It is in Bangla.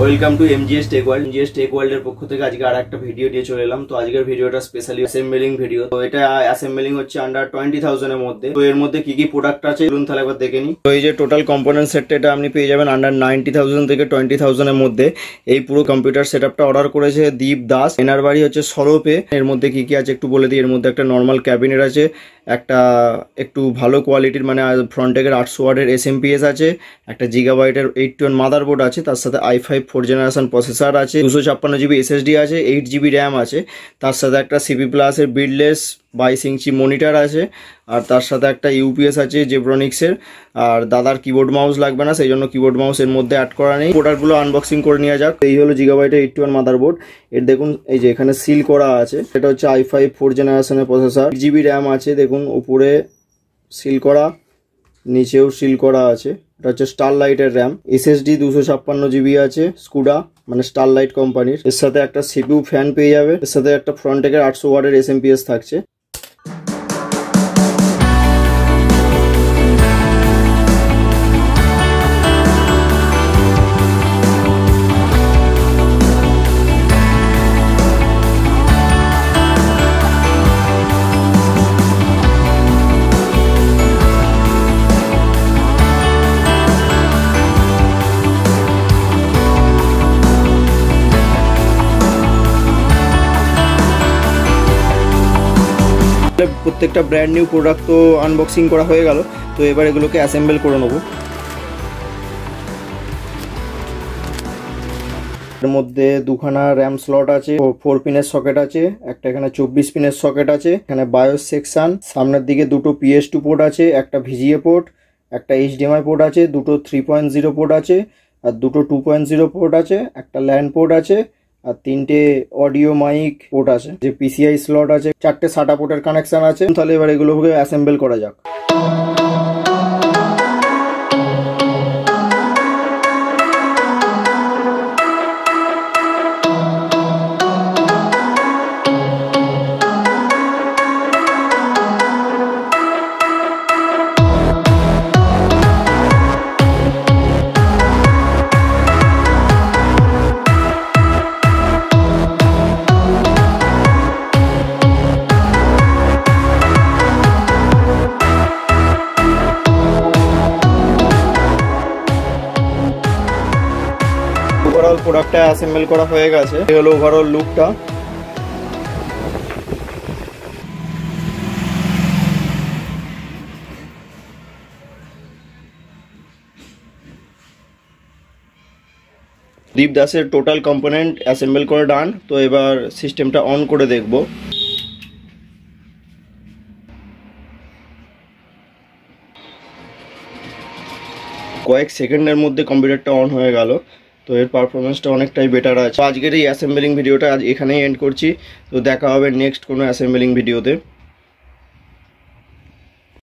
Welcome to MGS tech world. MGS tech ওয়ার্ল্ডের পক্ষ থেকে আজকে আর একটা ভিডিও নিয়ে চলে এলাম। তো আজকের ভিডিওটা স্পেশালি অ্যাসেম্বলিং ভিডিও। তো এটা অ্যাসেম্বলিং হচ্ছে আন্ডার 20,000 এর মধ্যে। তো এর মধ্যে কি কি প্রোডাক্ট আছে চলুন তাহলে একবার দেখে নিই। তো এই যে টোটাল কম্পোনেন্ট সেটটা এটা আপনি পেয়ে যাবেন আন্ডার 90,000 থেকে 20,000 এর মধ্যে। এই পুরো কম্পিউটার সেটআপটা অর্ডার করেছে দীপ দাস। এনার বাড়ি হচ্ছে সরপে। এর মধ্যে কি কি আছে একটু বলে দিই। এর মধ্যে একটা নর্মাল ক্যাবিনেট আছে, একটা একটু ভালো কোয়ালিটির মানে ফ্রন্টেকের 800 ওয়াটের এসএমপিএস আছে, একটা জিগাবাইটের 812 মাদারবোর্ড আছে, তার সাথে i5 4 জেনারেশন প্রসেসর আছে, 256 জিবি এসএসডি আছে, 8 জিবি র্যাম আছে, তার সাথে একটা সিপি প্লাসের বিল্ডলেস 22 ইঞ্চি মনিটর আছে, আর তার সাথে একটা ইউপিএস আছে জেব্রনিক্সের। আর দাদার কিবোর্ড মাউস লাগবে না, সেই জন্য কিবোর্ড মাউস এর মধ্যে অ্যাড করা নেই। প্রোডাক্টগুলো আনবক্সিং করে নেওয়া যাক। এই হলো জিগাবাইটের 812 মাদারবোর্ড। এর দেখুন এই যে এখানে সিল করা আছে, এটা হচ্ছে i5 4 জেনারেশনের প্রসেসর, 8 জিবি র্যাম আছে, দেখুন উপরে সিল করা, নিচেও সিল করা আছে। এটা হচ্ছে স্টারলাইটের র্যাম, এসএসডি 256 জিবি আছে, স্কুডা মানে স্টারলাইট কোম্পানির। এর সাথে একটা সিপিইউ ফ্যান পেয়ে যাবে, এর সাথে একটা ফ্রন্টেকের 800 ওয়াটের এসএমপিএস থাকছে। প্রত্যেকটা ব্র্যান্ড নিউ প্রোডাক্ট তো আনবক্সিং করা হয়ে গেল। তো এবার এগুলোকে অ্যাসেম্বল করে নেব। এর মধ্যে দুখানা র্যাম স্লট আছে, 4 পিনের সকেট আছে, একটা এখানে 24 পিনের সকেট আছে, এখানে বায়োস সেকশন, সামনের দিকে দুটো PS2 পোর্ট আছে, একটা VGA পোর্ট, একটা HDMI পোর্ট আছে, দুটো 3.0 পোর্ট আছে, আর দুটো 2.0 পোর্ট আছে, একটা ল্যান্ড পোর্ট আছে, আর 3টে অডিও মাইক পোর্ট আছে, যে PCI স্লট আছে, 4টে SATA পোর্টের কানেকশন আছে। তাহলে এবার এগুলোকে অ্যাসেম্বল করা যাক। ওভারঅল প্রোডাক্টটা অ্যাসেম্বল করা হয়ে গেছে। এই হলো ওভারঅল লুকটা। দীপ দাসের টোটাল কম্পোনেন্ট অ্যাসেম্বল করে ডান। তো এবার সিস্টেমটা অন করে দেখব। কয়েক সেকেন্ডের মধ্যে কম্পিউটারটা অন হয়ে গেল। তো এর পারফরমেন্সটা অনেকটাই বেটার আছে। আজকের এই অ্যাসেম্বলিং ভিডিওটা এখানেই এন্ড করছি। তো দেখা হবে নেক্সট কোনো অ্যাসেম্বলিং ভিডিওতে।